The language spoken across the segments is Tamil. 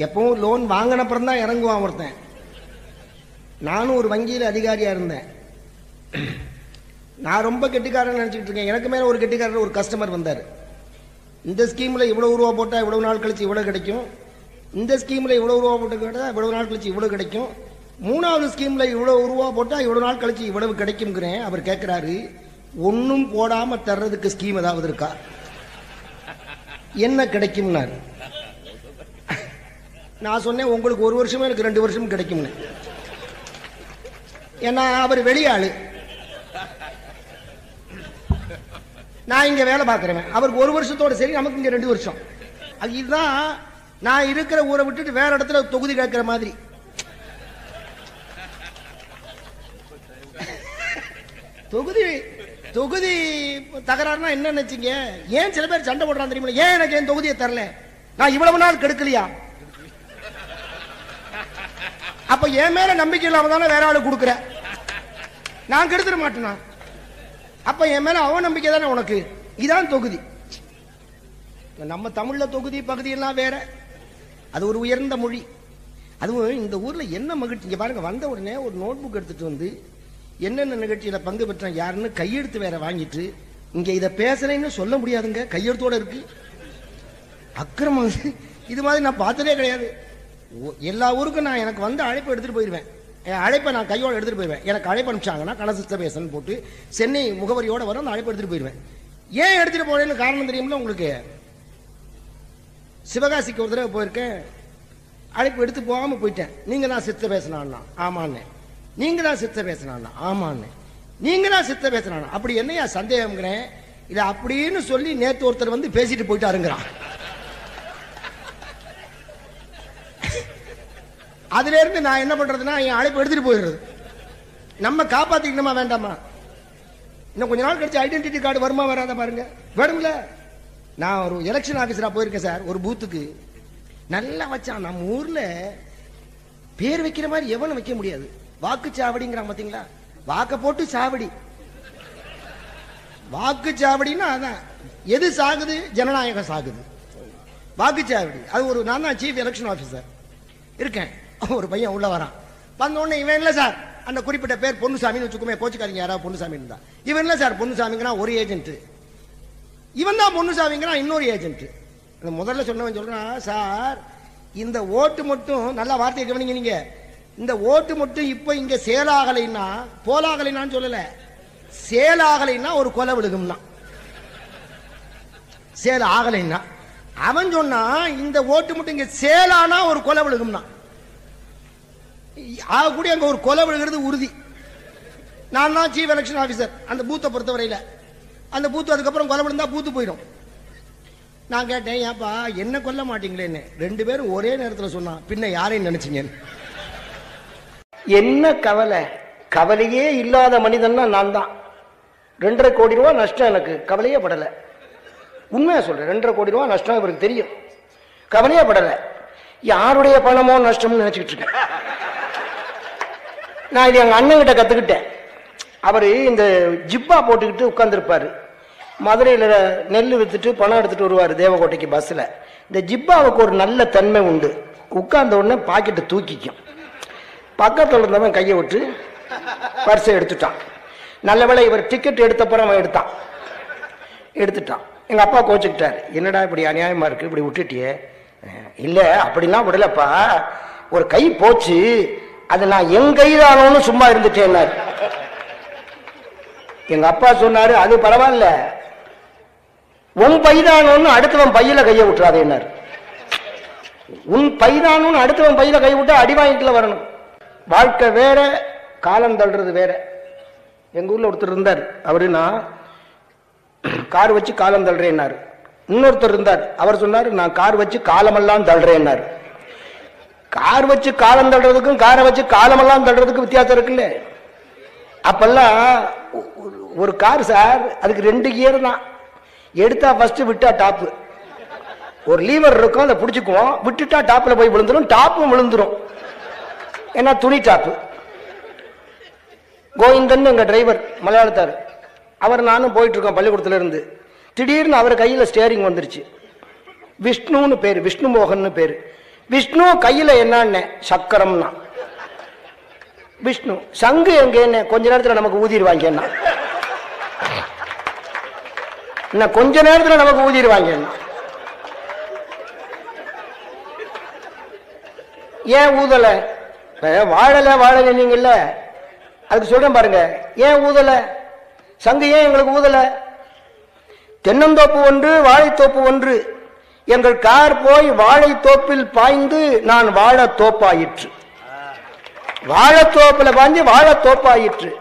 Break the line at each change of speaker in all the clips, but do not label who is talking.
எப்பவும் லோன் வாங்கினப்புறம் தான் இறங்குவான் ஒருத்தன். நானும் ஒரு வங்கியில் அதிகாரியா இருந்தேன். நான் ரொம்ப கெட்டிக்காரன் நினைச்சிட்டு இருக்கேன். எனக்கு மேல ஒரு கெட்டிக்காரர் ஒரு கஸ்டமர் வந்தார். இந்த ஸ்கீம்ல இவ்வளவு ரூபா போட்டா இவ்வளவு நாள் கழிச்சு இவ்வளவு கிடைக்கும், இந்த ஸ்கீம்ல இவ்வளவு ரூபா போட்டு கேட்டா இவ்வளவு நாள் கழிச்சு இவ்வளவு கிடைக்கும், மூணாவது ஸ்கீம்ல இவ்வளவு ரூபா போட்டா இவ்வளவு நாள் கழிச்சு இவ்வளவு கிடைக்கும்ங்கிறேன். அவர் கேட்கிறாரு, ஒன்னும் போடாம தர்றதுக்கு ஸ்கீம் ஏதாவது இருக்கா, என்ன கிடைக்கும்னாரு. நான் சொன்னேன், உங்களுக்கு 1 வருஷமே எனக்கு 2 வருஷம் கிடைக்கும்னு. ஏன்னா அவர் வெளியாளு, நான் இங்க வேலை பார்க்கிறேன். அவருக்கு 1 வருஷத்தோட சரி, நமக்கு இங்க 2 வருஷம். இதுதான் நான் இருக்கிற ஊரை விட்டுட்டு வேற இடத்துல தொகுதி கேட்கிற மாதிரி. தொகுதி தகராறுனா என்ன நினைச்சீங்க? ஏன் சில பேர் சண்டை போடுறான் தெரியுமா? ஏன் எனக்கு என் தொகுதியை தரல, நான் இவ்வளவு நாள் கெடுக்கலையா? அப்ப என் மேல நம்பிக்கை இல்லாம தானே வேற ஆளு கொடுக்குற, நான் கெடுத்துட மாட்டேனா? அப்ப என் மேல அவன் நம்பிக்கை தானே உனக்கு. இதான் தொகுதி. நம்ம தமிழ்ல தொகுதி பகுதி எல்லாம் வேற, அது ஒரு உயர்ந்த மொழி. அதுவும் இந்த ஊர்ல என்ன மகிழ்ச்சி, இங்க பாருங்க, வந்த உடனே ஒரு நோட் புக் எடுத்துட்டு வந்து என்னென்ன நிகழ்ச்சியில பங்கு பெற்ற யாருன்னு கையெழுத்து வேற வாங்கிட்டு, இங்க இதை பேசுறேன்னு சொல்ல முடியாதுங்க, கையெழுத்தோட இருக்கு. அக்கிரமம் இது மாதிரி நான் பார்த்ததே கிடையாது. எல்லா ஊருக்கும் நான் எனக்கு வந்து அழைப்பு எடுத்துட்டு போயிருவேன். அழைப்பை நான் கையோட எடுத்துட்டு போயிருவேன். எனக்கு அழைப்பு அனுப்பிச்சாங்கன்னா கனசிஸ்ட பேசன் போட்டு சென்னை முகவரியோட வரும், அந்த அழைப்பு எடுத்துட்டு போயிருவேன். ஏன் எடுத்துட்டு போறேன்னு காரணம் தெரியும்ல உங்களுக்கு? சிவகாசிக்கு ஒரு தடவை போயிருக்கேன், அழைப்பு எடுத்து போகாம போயிட்டேன். நீங்க தான் சித்த பேசினான்னா ஆமான்னு, நீங்க தான் சித்த பேசினான்னா ஆமான்னு, நீங்க தான் சித்த பேசினானா அப்படி என்னையா சந்தேகம்ங்கிறேன். இதை அப்படின்னு சொல்லி நேத்து ஒருத்தர் வந்து பேசிட்டு போயிட்டாருங்கிறான். அதுல இருந்து நான் என்ன பண்றதுன்னா, என் அழைப்பு எடுத்துட்டு போயிடுறது. நம்ம காப்பாத்திக்கணுமா வேண்டாமா? இன்னும் கொஞ்ச நாள் கழிச்சு ஐடென்டிட்டி கார்டு வருமா வராத பாருங்க, வேணும்ல. நான் ஒரு எலெக்ஷன் ஆபீசரா போயிருக்கேன் சார். ஒரு பூத்துக்கு நல்லா வச்சான். நம்ம ஊர்ல பேர் வைக்கிற மாதிரி எவனும் வைக்க முடியாது. வாக்குச்சாவடிங்கிறான் பாத்தீங்களா, வாக்க போட்டு சாவடி. வாக்குச்சாவடின்னா அதான். எது சாகுது? ஜனநாயகம் சாகுது. வாக்குச்சாவடி அது ஒரு. நான் தான் சீஃப் எலெக்ஷன் ஆபீசர் இருக்கேன். ஒரு பையன் உள்ள வரான். வந்த உடனே இவன் இல்ல சார், அந்த குறிப்பிட்ட பேர் பொன்னுசாமின்னு வச்சுக்கோமே, கோச்சுக்காரங்க யாராவது பொன்னுசாமி இருந்தா, இவன் இல்ல சார் பொன்னுசாமிங்கிறான் ஒரு ஏஜென்ட், இவன் தான் பொன்னுசாமிங்கிறான் இன்னொரு ஏஜென்ட். முதல்ல சொன்னவன் சொல்றான், சார் இந்த ஓட்டு மட்டும், நல்லா வார்த்தையை கவனிங்க நீங்க, இந்த ஓட்டு மட்டும் இப்ப இங்க சேலாகலைன்னா, போலாகலைன்னு சொல்லல, சேலாகலைன்னா ஒரு கொலை விழுகும்னா, சேல் ஆகலைன்னா. அவன் சொன்னா இந்த ஓட்டு மட்டும் இங்க சேலானா ஒரு கொலை விழுகும்னா, ஆகக்கூடிய அங்க ஒரு கொலை விழுகிறது உறுதி. நான் தான் சீஃப் எலெக்ஷன் ஆபீசர் அந்த பூத்தை பொறுத்தவரையில. அந்த பூத்து அதுக்கப்புறம் கொலை விழுந்தா பூத்து போயிடும். நான் கேட்டேன், ஏப்பா என்ன கொல்ல மாட்டீங்களேன்னு. 2 பேரும் ஒரே நேரத்தில் சொன்னான், பின்ன யாரையும் நினைச்சீங்க? என்ன கவலை? கவலையே இல்லாத மனிதன்னா நான் தான். 2.5 கோடி ரூபாய் நஷ்டம், எனக்கு கவலையே படலை. உண்மையா சொல்றேன், 2.5 கோடி ரூபாய் நஷ்டம் இவருக்கு தெரியும், கவலையே படலை. யாருடைய பணமோ நஷ்டம்னு நினைச்சுக்கிட்டு இருக்கேன். நான் இது எங்க அண்ணன் கிட்ட கத்துக்கிட்டேன். அவரு இந்த ஜிப்பா போட்டுக்கிட்டு உட்கார்ந்துருப்பாரு. மதுரையில் நெல் வித்துட்டு பணம் எடுத்துட்டு வருவார் தேவகோட்டைக்கு பஸ்ஸில். இந்த ஜிப்பாவுக்கு ஒரு நல்ல தன்மை உண்டு, உட்கார்ந்த உடனே பாக்கெட்டை தூக்கிக்கும். பக்கத்தில் இருந்தவன் கையை விட்டு பர்ஸை எடுத்துட்டான். நல்ல வேளை இவர் டிக்கெட் எடுத்தப்பறம் அவன் எடுத்துட்டான். எங்கள் அப்பா கோச்சுக்கிட்டார், என்னடா இப்படி அநியாயமாக இருக்கு, இப்படி விட்டுட்டியே. இல்லை அப்படிலாம் விடலப்பா, ஒரு கை போச்சு, அது நான் என் கைதானோன்னு சும்மா இருந்துட்டேன்னாரு. எங்க அப்பா சொன்னாரு, அது பரவாயில்ல, உன் பைதானோன்னு அடுத்தவன் பையில கைய விட்டுறாதேன்னாரு. உன் பைதானோன்னு அடுத்தவன் பையில கை விட்டா அடி வாங்கிட்டுல வரணும். வாழ்க்கை வேற, காலம் தள்ளுறது வேற. எங்க ஊர்ல ஒருத்தர் இருந்தார், அவரு நான் கார் வச்சு காலம் தள்ளுறேன்னாரு. இன்னொருத்தர் இருந்தார், அவர் சொன்னாரு, நான் கார் வச்சு காலமெல்லாம் தள்ளுறேன்னாரு. கார் வச்சு காலம் தள்ளுறதுக்கும் காரை வச்சு காலமெல்லாம் தள்ளுறதுக்கும் வித்தியாசம் இருக்குல்ல. அப்பெல்லாம் ஒரு கார் சார், அதுக்கு 2 கியர் தான். எடுத்தா ஃபர்ஸ்ட், விட்டா டாப்பு. ஒரு லீவர் இருக்கும், அதை பிடிச்சிக்குவோம், விட்டுட்டா டாப்ல போய் விழுந்துரும், டாப்பும் விழுந்துரும். ஏன்னா துணி டாப்பு. கோவிந்தன் எங்க டிரைவர் மலையாளத்தார், அவர் நானும் போயிட்டு இருக்கோம் பள்ளிக்கூடத்துல இருந்து. திடீர்னு அவர் கையில ஸ்டேரிங் வந்துருச்சு. விஷ்ணுன்னு பேரு, விஷ்ணு மோகன் பேரு. விஷ்ணு கையில என்னன்னு சக்கரம்னா விஷ்ணு. சங்கு எங்க என்ன கொஞ்ச நேரத்தில் நமக்கு ஊதிடுவாங்க என்ன, இன்னும் கொஞ்ச நேரத்தில் நமக்கு ஊதிடுவாங்க என்ன. ஏன் ஊதல? வாழல வாழல நீங்கல்ல, அதுக்கு சொல்றேன் பாருங்க. ஏன் ஊதல சங்கு? ஏன் எங்களுக்கு ஊதல? தென்னந்தோப்பு ஒன்று வாழைத்தோப்பு ஒன்று, எங்கள் கார் போய் வாழைத்தோப்பில் பாய்ந்து நான் வாழைத்தோப்பாயிற்று. வாழைத்தோப்புல பாய்ந்து வாழைத்தோப்பாயிற்று.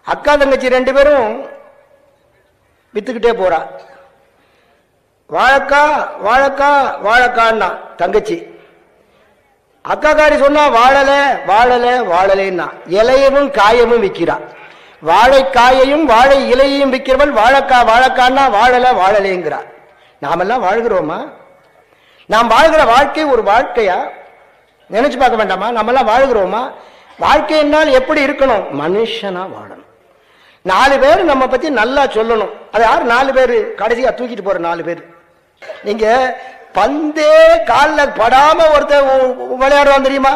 அக்கா தங்கச்சி ரெண்டு பேரும் வித்துக்கிட்டே போறா. வாழைக்கா வாழைக்கா வாழைக்கான்னா தங்கச்சி. அக்கா காரி சொன்னா வாழல வாழல வாழலைன்னா இலையவும் காயமும் விற்கிறான். வாழைக்காயையும் வாழை இலையையும் விற்கிறவள் வாழைக்கா வாழைக்கான்னா வாழல வாழலேங்கிறார். நாமெல்லாம் வாழ்கிறோமா? நாம் வாழ்கிற வாழ்க்கை ஒரு வாழ்க்கையா? நினைச்சு பார்க்க வேண்டாமா? நம்மெல்லாம் வாழ்கிறோமா? வாழ்க்கை என்னால் எப்படி இருக்கணும்? மனுஷனா வாழணும். 4 பேர் நம்ம பத்தி நல்லா சொல்லணும். அது யார் 4 பேர்? கடைசியா தூக்கிட்டு போற 4 பேர். நீங்க பந்தே காலில் படாம ஒருத்தர் விளையாடுவான் தெரியுமா?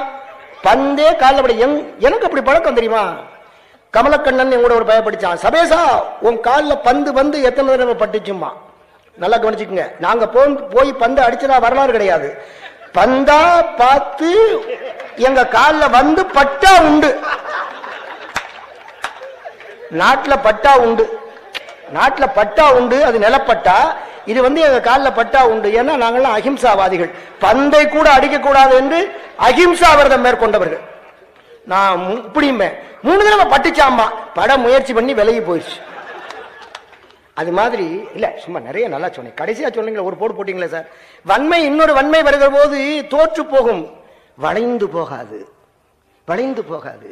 பந்தே காலில் பட. எனக்கு அப்படி பழக்கம் தெரியுமா? கமலக்கண்ணன் எங்கூட ஒரு பயப்படிச்சான். சபேசா உன் காலில் பந்து வந்து எத்தனை தடவை பட்டுச்சுமா? நல்லா கவனிச்சுக்குங்க. நாங்க போய் பந்து அடிச்சதா வரலாறு கிடையாது. பந்தா பார்த்து எங்க காலில் வந்து பட்டா உண்டு. நாட்டில் பட்டா உண்டு, நாட்டில் பட்டா உண்டு. அது நிலப்பட்டா. இது வந்து எங்க காலில் பட்டா உண்டு. ஏன்னா நாங்கள்லாம் அஹிம்சாவாதிகள். பந்தை கூட அடிக்கக்கூடாது என்று அஹிம்சா விரதம் மேற்கொண்டவர்கள். நான் இப்படியுமே 3 தடவை பட்டுச்சாமா. பட முயற்சி பண்ணி விலகி போயிடுச்சு. அது மாதிரி இல்ல, சும்மா நிறைய நல்லா சொன்னேன். கடைசியா சொன்னீங்களா ஒரு போடு போட்டீங்களே சார். வன்மை இன்னொரு வன்மை வருகிற போது தோற்று போகும், வளைந்து போகாது. வளைந்து போகாது.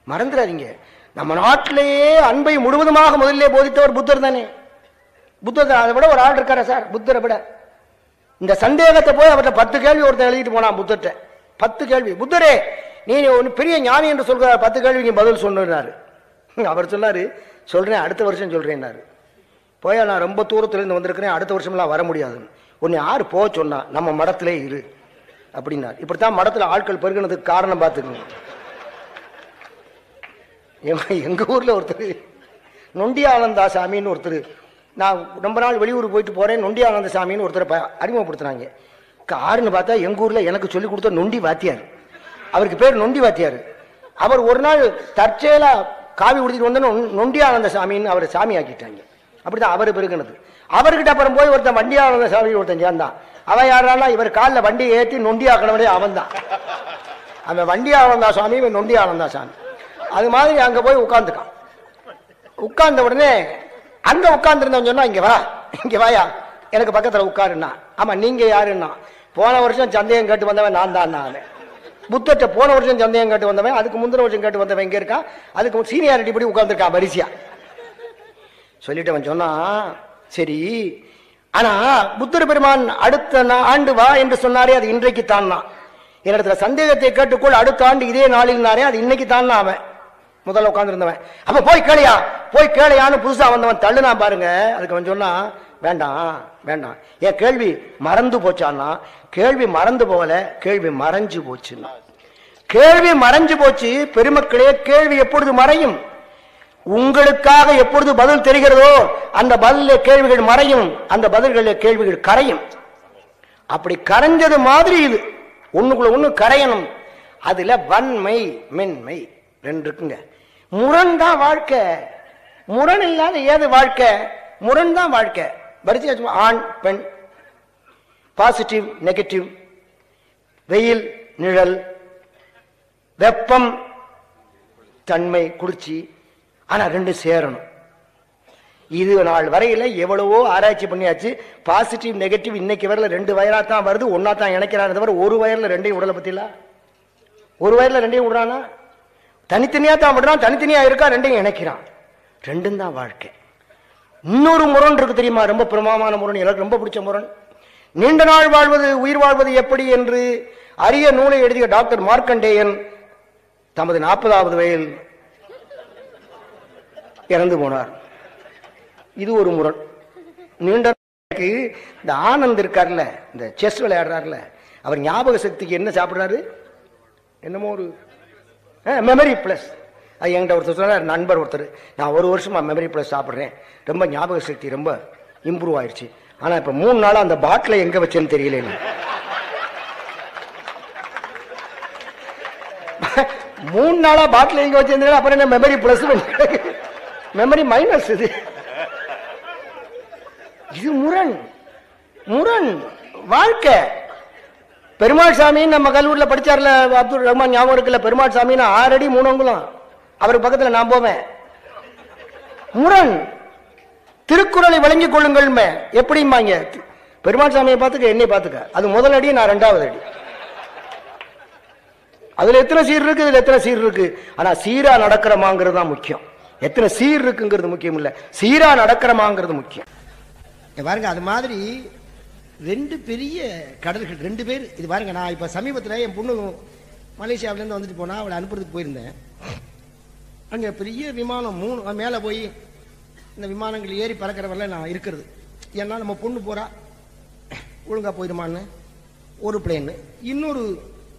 மறந்துடாதீங்க. நம்ம நாட்டிலேயே அன்பை முழுவதுமாக முதலிலே போதித்தவர் புத்தர் தானே. புத்தர் அதை விட ஒரு ஆள் இருக்காரா சார்? புத்தரை விட. இந்த சந்தேகத்தை போய் அவர்கிட்ட 10 கேள்வி ஒருத்தர் எழுதிட்டு போனான் புத்தர்கிட்ட. 10 கேள்வி. புத்தரே நீ ஒன்று பெரிய ஞானி என்று சொல்கிறார், 10 கேள்வி நீ பதில் சொன்னாரு. அவர் சொன்னாரு, சொல்றேன் அடுத்த வருஷம் சொல்றேன்னாரு. போய் நான் ரொம்ப தூரத்துலேருந்து வந்திருக்கிறேன், அடுத்த வருஷம்லாம் வர முடியாதுன்னு. உன்னை யாரு போக சொன்னா? நம்ம மடத்திலே இரு அப்படின்னாரு. இப்படித்தான் மடத்தில் ஆட்கள் பெருகினதுக்கு காரணம் பார்த்துக்கணும். எங்க ஊர்ல ஒருத்தர் நொண்டி ஆனந்தாசாமின்னு ஒருத்தர், நான் ரொம்ப நாள் வெளியூர் போயிட்டு போறேன், நொண்டி ஆனந்தசாமின்னு ஒருத்தரை அறிமுகப்படுத்துறாங்க. காருன்னு பார்த்தா எங்க ஊர்ல எனக்கு சொல்லி கொடுத்த நொண்டி வாத்தியார். அவருக்கு பேர் நொண்டி வாத்தியார். அவர் ஒரு நாள் தற்செயலா காவி உடுத்திட்டு வந்தோன்னு நொண்டி ஆனந்தசாமின்னு அவரை சாமி ஆக்கிட்டாங்க. அப்படிதான் அவர் பெருகினது. அவர்கிட்ட அப்புறம் போய் ஒருத்தன் வண்டி ஆனந்தசாமி ஒருத்தன் சேர்ந்தான். அவன் யாரானா இவர் காலில் வண்டியை ஏற்றி நொண்டி ஆக்கணவனே அவன் தான். அவன் வண்டி ஆனந்தாசாமி, இவன் நொண்டி ஆனந்தாசாமி. அது மாதிரி அங்க போய் உட்கார்ந்துக்கான். உட்கார்ந்த உடனே அங்க உட்கார்ந்து இருந்தவன் சொன்னா, இங்க வா, இங்க வாயா, எனக்கு பக்கத்துல உட்காருன்னா. ஆமா நீங்க யாருன்னா, போன வருஷம் சந்தேகம் கேட்டு வந்தவன் நான் தான். அவன் புத்தர்கிட்ட போன வருஷம் சந்தேகம் கேட்டு வந்தவன், அதுக்கு முந்தின வருஷம் கேட்டு வந்தவன் இங்க இருக்கான். அதுக்கு சீனியாரிட்டி படி உட்கார்ந்துருக்கான் வரிசையா. சொல்லிட்டு அவன் சொன்னா, சரி ஆனா புத்தர் பெருமான் அடுத்த ஆண்டு வா என்று சொன்னாரே, அது இன்றைக்கு தான். என்னிடத்துல சந்தேகத்தை கேட்டுக்கொள், அடுத்த ஆண்டு இதே நாளில்னாரே, அது இன்னைக்கு தான். அவன் முதல்ல உட்கார்ந்து இருந்தவன். அப்ப போய் கேளையா, போய் கேளையான்னு புதுசா வந்தவன் தள்ளுனா பாருங்க. அதுக்கு அவன் சொன்னா, வேண்டாம் வேண்டாம், என் கேள்வி மறந்து போச்சான்னா. கேள்வி மறந்து போகல, கேள்வி மறைஞ்சு போச்சுன்னா. கேள்வி மறைஞ்சு போச்சு. பெருமக்களே, கேள்வி எப்பொழுது மறையும்? உங்களுக்காக எப்பொழுது பதில் தெரிகிறதோ அந்த பதில கேள்விகள் மறையும், அந்த பதில்களில் கேள்விகள் கரையும். அப்படி கரைஞ்சது மாதிரி இது ஒண்ணுக்குள்ள ஒண்ணு கரையணும். அதுல வன்மை மென்மை 2 இருக்குங்க. முரண் தான் வாழ்க்கை. முரண் இல்லாத ஏது வாழ்க்கை? முரண் தான் வாழ்க்கை. வரிசை ஆண் பெண், பாசிட்டிவ் நெகட்டிவ், வெயில் நிழல், வெப்பம் தன்மை குளிர்ச்சி. ஆனா 2 சேரணும். இது நாள் வரையில எவ்வளவோ ஆராய்ச்சி பண்ணியாச்சு. பாசிட்டிவ் நெகட்டிவ் இன்னைக்கு வரல 2 வயரா தான் வருது, ஒன்னா தான் இணைக்கிறான். தவிர ஒரு வயர்ல 2 உடலை பத்தில, ஒரு வயர்ல 2 விடுறானா? தனித்தனியா தான் விடுறான், தனித்தனியா இருக்கா, 2 இணைக்கிறான். 2 தான் வாழ்க்கை. இன்னொரு முரண் இருக்கு தெரியுமா? ரொம்ப பிரமாமான முரண், எனக்கு ரொம்ப பிடிச்ச முரண். நீண்ட நாள் வாழ்வது, உயிர் வாழ்வது எப்படி என்று அரிய நூலை எழுதிய டாக்டர் மார்க்கண்டேயன் தமது 40வது வயதில் இறந்து போனார். இது ஒரு முரண். நீண்ட இந்த ஆனந்த் இருக்கார்ல, இந்த செஸ் விளையாடுறாருல, அவர் ஞாபக சக்திக்கு என்ன சாப்பிட்றாரு? என்னமோ ஒரு மெமரி பிளஸ். அது என்கிட்ட ஒருத்தர் சொன்னார், நண்பர் ஒருத்தர், நான் ஒரு வருஷமா மெமரி பிளஸ் சாப்பிட்றேன், ரொம்ப ஞாபக சக்தி ரொம்ப இம்ப்ரூவ் ஆயிடுச்சு. ஆனால் இப்போ 3 நாளாக அந்த பாட்டில் எங்கே வச்சேன்னு தெரியல. 3 நாளா பாட்டில் எங்கே வச்சிருந்தேன், அப்புறம் என்ன மெமரி பிளஸ், மெமரி மைனஸ். இது முரண் முரண் வாழ்க்கை. பெருமாள் சாமி நம்ம கல்லூரியில் படிச்சார்ல, அப்துல் ரஹ்மான் ஞாபகம் இருக்குல்ல, பெருமாள் சாமின்னு 6 அடி 3 அங்குலம், அவருக்கு பக்கத்தில் நான் போவேன். முரண். திருக்குறளை வழங்கிக் கொள்ளுங்கள். எப்படிம்பாங்க? பெருமாள் சாமியை பார்த்துக்க, என்னை பார்த்துக்க, அது முதல் அடி, நான் 2வது அடி. அதுல எத்தனை சீர் இருக்கு, இதுல எத்தனை சீர் இருக்கு. ஆனா சீரா நடக்கிறமாங்கிறது தான் முக்கியம். எத்தனை சீர் இருக்குங்கிறது முக்கியம் இல்ல, சீரா நடக்கிறமாங்கிறது முக்கியம். பாருங்க, அது மாதிரி 2 பெரிய கடல்கள், 2 பேர். இது பாருங்க, நான் இப்ப சமீபத்தில் என் பொண்ணு மலேசியாவில இருந்து வந்துட்டு போனா, அவளை அனுப்புறதுக்கு போயிருந்தேன். அங்க பெரிய விமானம் 3 மேல போய் இந்த விமானங்கள் ஏறி பறக்கிறவரை நான் இருக்கிறது. ஏன்னா நம்ம பொண்ணு போறா, ஒழுங்கா போயிடுமான்னு ஒரு பிளேன், இன்னொரு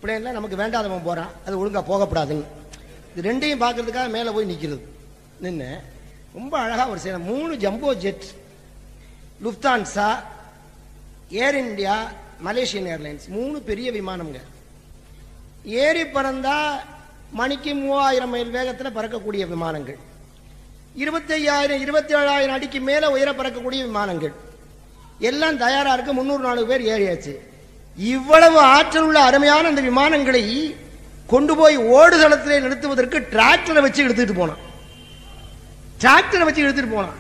பிளேன்ல நமக்கு வேண்டாதவன் போறான், அது ஒழுங்கா போகப்படாதுன்னு. இது 2ஐயும் பார்க்கறதுக்காக மேல போய் நிக்கிறது. நின்று ரொம்ப அழகா ஒரு சேனை 3 ஜம்போ ஜெட், லுஃப்தான்சா, ஏர் இந்தியா, மலேசியன் ஏர்லைன்ஸ், 3 பெரிய விமானம்ங்க. ஏறி பறந்தா மணிக்கு 3000 மைல் வேகத்தில் பறக்கக்கூடிய விமானங்கள், 25,000 27,000 அடிக்கு மேல உயர பறக்கக்கூடிய விமானங்கள் எல்லாம் தயாரா இருக்கு. 304 பேர் ஏறியாச்சு. இவ்வளவு ஆற்றல் உள்ள அருமையான அந்த விமானங்களை கொண்டு போய் ஓடுதளத்திலே நிறுத்துவதற்கு டிராக்டரை வச்சு எடுத்துட்டு போனான். டிராக்டரை வச்சு எடுத்துட்டு போனான்.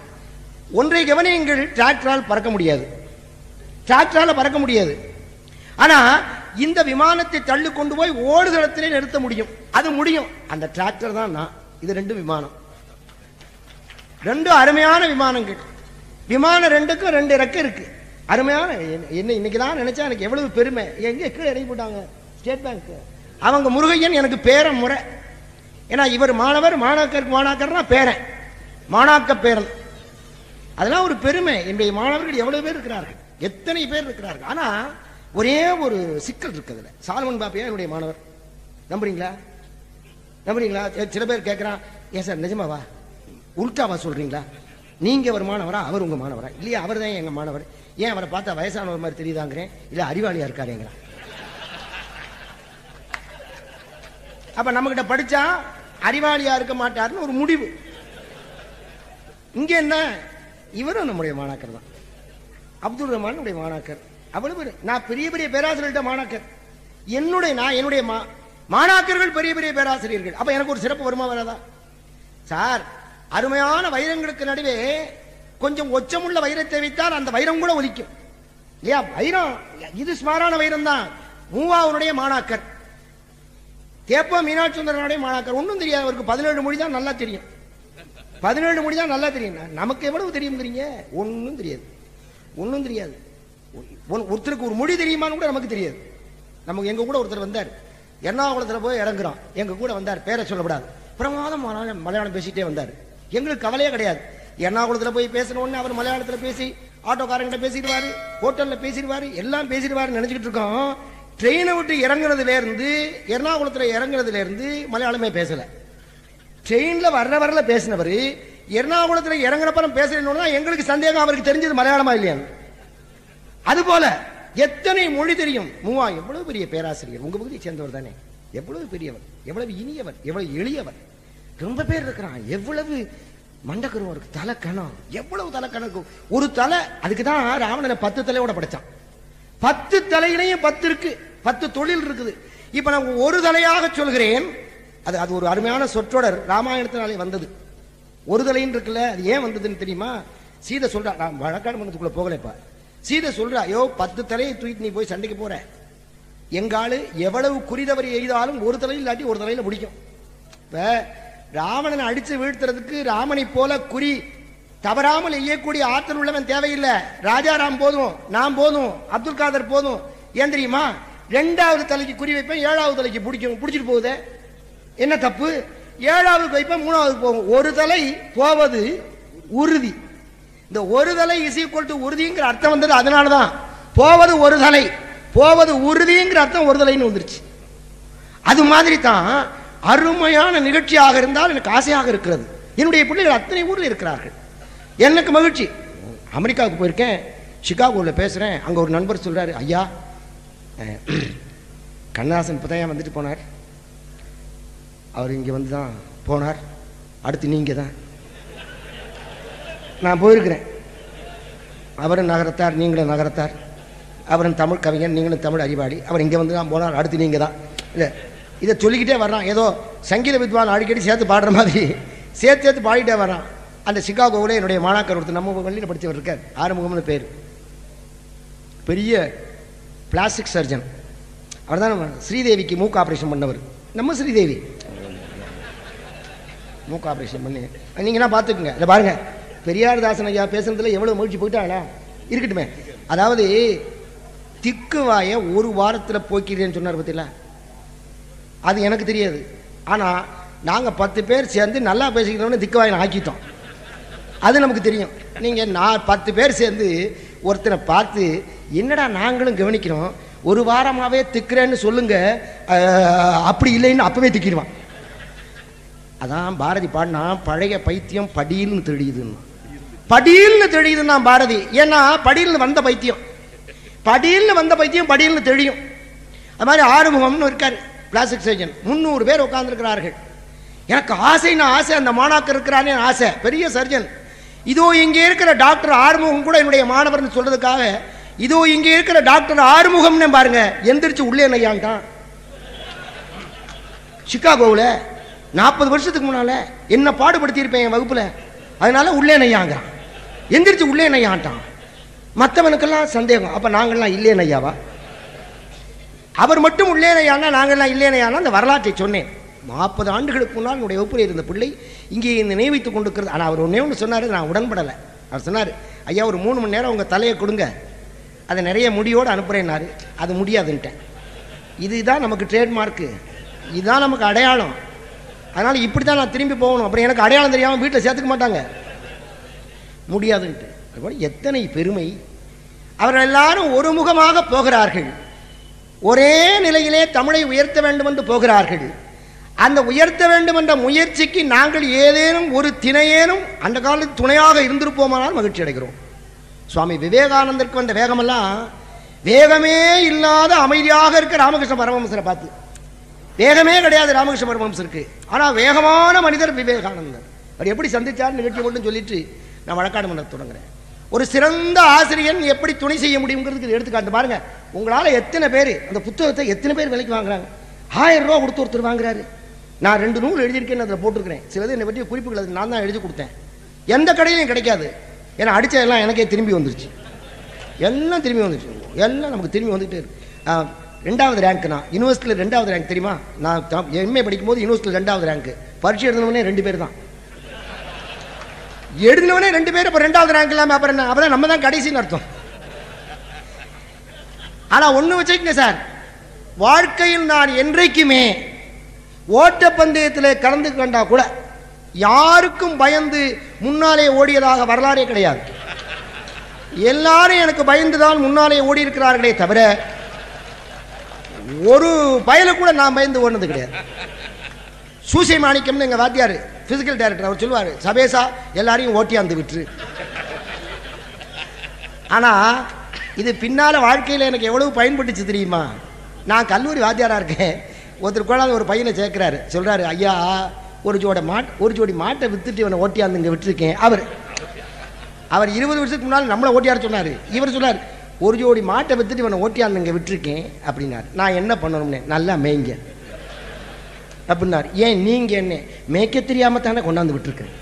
ஒன்றை கவனியுங்கள், டிராக்டரால் பறக்க முடியாது, டிராக்டரால பறக்க முடியாது. ஆனா இந்த விமானத்தை தள்ளி கொண்டு போய் ஓடுதளத்திலே நிறுத்த முடியும். அது முடியும். அந்த டிராக்டர் தான் நான். இது 2 விமானம், 2 அருமையான விமானங்கள். விமானம் 2க்கும் 2 ரெக்கை இருக்கு. அருமையான. என்ன இன்னைக்குதான் நினைச்சா எனக்கு எவ்வளவு பெருமை. எங்க கீழே இறங்கி போட்டாங்க ஸ்டேட் பேங்க். அவங்க முருகையன் எனக்கு பேர முறை. ஏன்னா இவர் மாணவர், மாணாக்கர்னா பேரன், மாணாக்க பேரன். அதெல்லாம் ஒரு பெருமை. என்னுடைய மாணவர்கள் எவ்வளவு பேர் இருக்கிறார்கள், எத்தனை பேர் இருக்கிறார்கள். ஆனா ஒரே ஒரு சிக்கல் இருக்குதுல. சால்மன் பாப்பையா என்னுடைய மாணவர். நம்புறீங்களா? நம்புறீங்களா? சில பேர் கேட்கிறான், ஏன் சார் நிஜமாவா, உல்டாவா சொல்றீங்களா? நீங்க ஒரு மாணவரா, அவர் உங்க மாணவரா? இல்லையா, அவர் தான் எங்க மாணவர். ஏன் அவரை பார்த்தா வயசானவர் மாதிரி தெரியுதாங்கிறேன். இல்ல அறிவாளியா இருக்காருங்கிறான். அப்ப நம்ம கிட்ட படிச்சா அறிவாளியா இருக்க மாட்டாருன்னு ஒரு முடிவு. இங்க என்ன, இவரும் நம்முடைய மாணாக்கர் தான். அப்துல் ரஹ்மான் மாணாக்கர். அவ்வளவு நான் பெரிய பெரிய பேராசிரியர்கிட்ட மாணாக்கர். என்னுடைய மாணாக்கர்கள் பெரிய பெரிய பேராசிரியர்கள். அப்ப எனக்கு ஒரு சிறப்பு வருமா வராதா? சார், அருமையான வைரங்களுக்கு நடுவே கொஞ்சம் ஒச்சமுள்ள வைரத்தை வைத்தால் அந்த வைரம் கூட ஒலிக்கும் இல்லையா? வைரம் இது ஸ்மாரான வைரம் தான். மூவாவுடைய மாணாக்கர், தேப்பா மீனாட்சி சுந்தரனுடைய மாணாக்கர். ஒன்றும் தெரியாது அவருக்கு. 17 மொழி தான் நல்லா தெரியும். 17 மொழி தான் நல்லா தெரியும். நமக்கு எவ்வளவு தெரியுங்கிறீங்க? ஒன்றும் தெரியாது, ஒன்றும் தெரியாது. ஒருத்தருக்கு ஒரு மொழி தெரியுமான்னு கூட நமக்கு தெரியாது. நமக்கு எங்க கூட ஒருத்தர் வந்தார், எர்ணாகுளத்தில் போய் இறங்குறோம், எங்க கூட வந்தார். பேரை சொல்லப்படாது, பிரமாதம் மலையாளம் பேசிட்டே வந்தார். எங்களுக்கு கவலையே கிடையாது. எர்ணாகுளத்தில் போய் பேசணும்னு அவர் மலையாளத்தில் பேசி ஆட்டோக்காரங்கிட்ட பேசிடுவாரு, ஹோட்டல்ல பேசிடுவாரு, எல்லாம் பேசிடுவாரு நினைச்சுக்கிட்டு இருக்கோம். ட்ரெயினை விட்டு இறங்குறதுல இருந்து, எர்ணாகுளத்தில் இறங்குறதுல இருந்து மலையாளமே பேசல. ட்ரெயின்ல வரல பேசினவர் எர்ணாகுளத்தில் இறங்குறப்பறம் பேசணும்னா எங்களுக்கு சந்தேகம், அவருக்கு தெரிஞ்சது மலையாளமா இல்லையான்னு. அது போல எத்தனை மொழி தெரியும். மூவா எவ்வளவு பெரிய பேராசிரியர், உங்க பகுதியை சேர்ந்தவர் தானே. எவ்வளவு பெரியவர், எவ்வளவு இனியவர், எவ்வளவு எளியவர். ரொம்ப பேர் இருக்கிறான். எவ்வளவு மண்டக்கருவம் இருக்கு, தலை கணம், எவ்வளவு தலை கணக்கு. ஒரு தலை, அதுக்குதான் ராவணனை 10 தலையோட படைச்சான். 10 தலையிலையும் 10 இருக்கு, 10 தொழில் இருக்குது. இப்ப நான் ஒரு தலையாக சொல்கிறேன். அது ஒரு அருமையான சொற்றொடர் ராமாயணத்தினாலே வந்தது. ஒரு தலைன்னு இருக்குல்ல, அது ஏன் வந்ததுன்னு தெரியுமா? சீதை சொல்றா, நான் வழக்காடு மன்றத்துக்குள்ள போகலப்பா. சீதை சொல்றா, ஐயோ 10 தலையை தூக்கிட்டு நீ போய் சண்டைக்கு போற, எங்காலு எவ்வளவு குறிதவரை எய்தாலும் ஒரு தலையில் இல்லாட்டி ஒரு தலையில முடிக்கும். இப்ப ராவணனை அடிச்சு வீழ்த்துறதுக்கு ராமனை போல குறி தவறாமல் எய்யக்கூடிய ஆற்றல் உள்ளவன் தேவையில்லை. ராஜாராம் போதும், நான் போதும், அப்துல் காதர் போதும். ஏன் தெரியுமா? 2வது தலைக்கு குறி வைப்பேன், 7வது தலைக்கு பிடிச்சிட்டு போகுது. என்ன தப்பு? 7வது வைப்பேன், 3வது போகும். ஒரு தலை போவது உறுதி. இந்த ஒரு தலை இஸ் ஈக்குவல் டு உறுதிங்கிற அர்த்தம் வந்தது அதனாலதான். போவது ஒரு தலை, போவது உறுதிங்கிற அர்த்தம் ஒரு தலைன்னு வந்துருச்சு. அது மாதிரி தான் அருமையான நிகழ்ச்சியாக இருந்தால் எனக்கு ஆசையாக இருக்கிறது. என்னுடைய பிள்ளைகள் அத்தனை ஊரில் இருக்கிறார்கள், எனக்கு மகிழ்ச்சி. அமெரிக்காவுக்கு போயிருக்கேன், சிகாகோவில் பேசுகிறேன். அங்கே ஒரு நண்பர் சொல்கிறாரு, ஐயா கண்ணதாசன் இப்போ தான் வந்துட்டு போனார், அவர் இங்கே வந்து தான் போனார், அடுத்து நீங்கள் தான். நான் போயிருக்கிறேன், அவரும் நகரத்தார் நீங்களும் நகரத்தார், அவரும் தமிழ் கவிஞர் நீங்களும் தமிழ் அறிவாளி, அவர் இங்கே வந்து தான் போனார், அடுத்து நீங்கள் தான். இல்லை இதை சொல்லிக்கிட்டே வர்றான், ஏதோ சங்கீத வித்வான் அடிக்கடி சேர்த்து பாடுற மாதிரி சேர்த்து பாடிட்டே வர்றான். அந்த சிகாகோவில் என்னுடைய மாணாக்கர் ஒருத்தர் நம்ம பள்ளியில் படித்தவர் இருக்கார், ஆறுமுகம்னு பேர், பெரிய பிளாஸ்டிக் சர்ஜன். அவர் தான் நம்ம ஸ்ரீதேவிக்கு மூக்கு ஆப்ரேஷன் பண்ணவர். நம்ம ஸ்ரீதேவி மூக்கு ஆப்ரேஷன் பண்ணி நீங்கன்னா பார்த்துக்குங்க. இல்லை பாருங்க, பெரியார் தாசன் ஐயா பேசுனதுல எவ்வளோ மகிழ்ச்சி போயிட்டாங்களா இருக்கட்டுமே. அதாவது திக்குவாயை ஒரு வாரத்தில் போக்கிறேன்னு சொன்னார் பத்தில, அது எனக்கு தெரியாது. ஆனால் நாங்கள் 10 பேர் சேர்ந்து நல்லா பேசிக்கிறோன்னு திக்குவாயை ஆக்கிட்டோம், அது நமக்கு தெரியும். நீங்கள் நான் 10 பேர் சேர்ந்து ஒருத்தனை பார்த்து என்னடா நாங்களும் கவனிக்கிறோம், ஒரு வாரமாகவே திக்குறேன்னு சொல்லுங்க, அப்படி இல்லைன்னு அப்பவே திக்கிடுவான். அதான் பாரதி பாடினா, பழைய பைத்தியம் படியில்னு தெரியுதுன்னு. படியில்னு தெரியுதுன்னா பாரதி, ஏன்னா படியில்னு வந்த பைத்தியம், படியில்னு வந்த பைத்தியம் படியில்னு தெரியும். அது மாதிரி ஆறுமுகம்னு இருக்காரு, பிளாஸ்டிக் சர்ஜன், 300 பேர் உட்கார்ந்துருக்கிறார்கள். எனக்கு ஆசைன்னா ஆசை, அந்த மாணாக்கர் இருக்கிறானே ஆசை, பெரிய சர்ஜன். இதோ இங்கே இருக்கிற டாக்டர் ஆறுமுகம் கூட என்னுடைய மாணவர்னு சொல்றதுக்காக, இதோ இங்கே இருக்கிற டாக்டர் ஆறுமுகம்னு பாருங்க, எந்திரிச்சு உள்ளே நையான்ட்டான். சிகாகோவில் 40 வருஷத்துக்கு முன்னால என்ன பாடுபடுத்தி இருப்பேன் என் வகுப்புல, அதனால உள்ளே நையாங்கிறான், எந்திரிச்சு உள்ளே நையான்ட்டான். மற்றவனுக்கெல்லாம் சந்தேகம், அப்ப நாங்கள்லாம் இல்லே நையாவா, அவர் மட்டும் உள்ளே நையானா நாங்கள்லாம் இல்லே நையானா. அந்த வரலாற்றை சொன்னேன். 40 ஆண்டுகளுக்கு முன்னால் என்னுடைய வகுப்பில் இருந்த பிள்ளை இங்கே நினைவித்துக் கொண்டிருக்கிறது. ஆனால் அவர் ஒன்றே ஒன்று சொன்னார், நான் உடன்படலை. அவர் சொன்னார், ஐயா ஒரு 3 மணி நேரம் உங்கள் தலையை கொடுங்க, அதை நிறைய முடியோடு அனுப்புகிறேன்னாரு. அது முடியாதுன்ட்டேன். இதுதான் நமக்கு ட்ரேட்மார்க்கு, இதுதான் நமக்கு அடையாளம். அதனால் இப்படி தான் நான் திரும்பி போகணும். அப்புறம் எனக்கு அடையாளம் தெரியாமல் வீட்டில் சேர்த்துக்க மாட்டாங்க, முடியாதுன்ட்டு. அதுபோல் எத்தனை பெருமை. அவர்கள் எல்லாரும் ஒருமுகமாக போகிறார்கள், ஒரே நிலையிலே தமிழை உயர்த்த வேண்டும் என்று போகிறார்கள். அந்த உயர்த்த வேண்டும் என்ற முயற்சிக்கு நாங்கள் ஏதேனும் ஒரு திணையேனும் அந்த காலத்தில் துணையாக இருந்திருப்போமானால் மகிழ்ச்சி அடைகிறோம். சுவாமி விவேகானந்தருக்கு வந்த வேகமெல்லாம் வேகமே இல்லாத அமைதியாக இருக்க ராமகிருஷ்ண பரமஹம்சரை பார்த்து, வேகமே கிடையாது ராமகிருஷ்ண பரமஹம்சருக்கு, ஆனால் வேகமான மனிதர் விவேகானந்தர். அவர் எப்படி சந்திச்சார் நிகழ்ச்சி மட்டும் சொல்லிட்டு நான் வழக்காடு பண்ண தொடங்குறேன். ஒரு சிறந்த ஆசிரியன் எப்படி துணை செய்ய முடியுங்கிறதுக்கு எடுத்துக்காட்டு பாருங்க. உங்களால் எத்தனை பேர் அந்த புத்தகத்தை எத்தனை பேர் விலைக்கு வாங்குறாங்க? 1000 ரூபா கொடுத்து ஒருத்தர் வாங்குறாரு. நான் 2 நூல் எழுதியிருக்கேன்னு அதில் போட்டிருக்கிறேன். சிலது என்னை பற்றிய குறிப்புகள் அது நான் தான் எழுதி கொடுத்தேன். எந்த கடையிலையும் கிடைக்காது. ஏன்னா அடித்ததெல்லாம் எனக்கே திரும்பி வந்துருச்சு, எல்லாம் திரும்பி வந்துருச்சு, எல்லாம் நமக்கு திரும்பி வந்துகிட்டே இருக்கு. 2வது ரேங்க், நான் யூனிவர்சிட்டியில் 2வது ரேங்க் தெரியுமா? நான் எம்ஏ படிக்கும்போது யூனிவர்சிட்டியில் 2வது ரேங்க். பரீட்சை எழுதினவனே 2 பேர் தான் எழுதினவனே 2 பேர். இப்போ 2வது ரேங்க் இல்லாமல் அப்புறம் என்ன? அப்போ நம்ம தான் கடைசின்னு அர்த்தம். ஆனால் ஒன்று வச்சுக்கங்க சார், வாழ்க்கையில் நான் என்றைக்குமே ஓட்டப்பந்தயத்தில் கலந்து கொண்டா கூட யாருக்கும் பயந்து முன்னாலே ஓடியதாக வரலாறே கிடையாது. எல்லாரும் எனக்கு பயந்துதான் முன்னாலே ஓடி இருக்கிறார்களே தவிர ஒரு பயல கூட நான் பயந்து ஓடுனது கிடையாது. சூசை மாணிக்கம்னு எங்கள் வாத்தியார் பிசிக்கல் டைரக்டர், அவர் சொல்லுவார், சபேசா எல்லாரையும் ஓட்டியாந்து விட்டுரு. ஆனால் இது பின்னால் வாழ்க்கையில் எனக்கு எவ்வளவு பயன்பட்டுச்சு தெரியுமா? நான் கல்லூரி வாத்தியாராக இருக்கேன். ஒருத்தர் கொண்டாந்து ஒரு பையனை சேர்க்கிறாரு, சொல்கிறாரு, ஐயா ஒரு ஜோடி மாட்டை வித்துட்டு இவனை ஓட்டியாந்து இங்கே விட்டுருக்கேன். அவர் 20 வருஷத்துக்கு முன்னால் நம்மளை ஓட்டியார் சொன்னார். இவர் சொன்னார், ஒரு ஜோடி மாட்டை வித்துட்டு இவனை ஓட்டியாந்து இங்கே விட்டுருக்கேன் அப்படின்னாரு. நான் என்ன பண்ணணும்னே, நல்லா மேய்ங்க அப்படின்னாரு. ஏன் நீங்கள் என்ன மேய்க்க தெரியாமல் தானே கொண்டாந்து விட்டுருக்கேன்.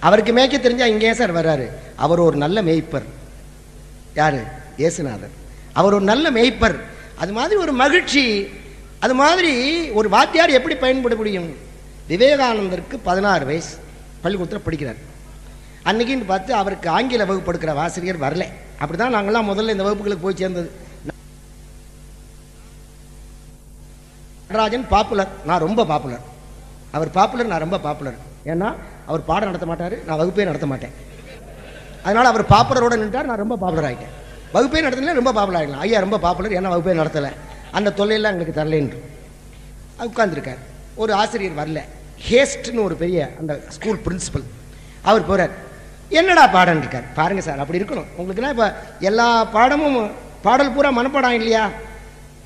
அவருக்கு மேய்க்க தெரிஞ்சால் இங்கே சார் வர்றாரு. அவர் ஒரு நல்ல மேய்ப்பர். யார்? இயேசுநாதர். அவர் ஒரு நல்ல மேய்ப்பர். அது மாதிரி ஒரு மகிழ்ச்சி. அது மாதிரி ஒரு வாத்தியார் எப்படி பயன்பட முடியும்? விவேகானந்தருக்கு 16 வயசு, பள்ளிக்கூடத்தில் படிக்கிறார். அன்னைக்குன்னு பார்த்து அவருக்கு ஆங்கில வகுப்பு எடுக்கிற ஆசிரியர் வரல. அப்படி தான் நாங்கள்லாம் முதல்ல இந்த வகுப்புகளுக்கு போய் சேர்ந்தது. நடராஜன் பாப்புலர், நான் ரொம்ப பாப்புலர். அவர் பாப்புலர், நான் ரொம்ப பாப்புலர். ஏன்னா அவர் பாடம் நடத்த மாட்டார், நான் வகுப்பே நடத்த மாட்டேன். அதனால் அவர் பாப்புலரோடு நின்றார், நான் ரொம்ப பாப்புலர் ஆகிட்டேன். வகுப்பே நடத்தல ரொம்ப பாப்புலர் ஆகிடலாம். ஐயா ரொம்ப பாப்புலர், ஏன்னா வகுப்பே நடத்தலை, அந்த தொல்லையெல்லாம் எங்களுக்கு தரலேன்று உட்கார்ந்துருக்கார். ஒரு ஆசிரியர் வரல, ஹேஸ்ட்னு ஒரு பெரிய அந்த ஸ்கூல் பிரின்சிபல், அவர் போகிறார். என்னடா பாடம் இருக்கார் பாருங்க சார், அப்படி இருக்கணும் உங்களுக்குன்னா. இப்போ எல்லா பாடமும் பாடல் பூரா மனப்பாடம் இல்லையா?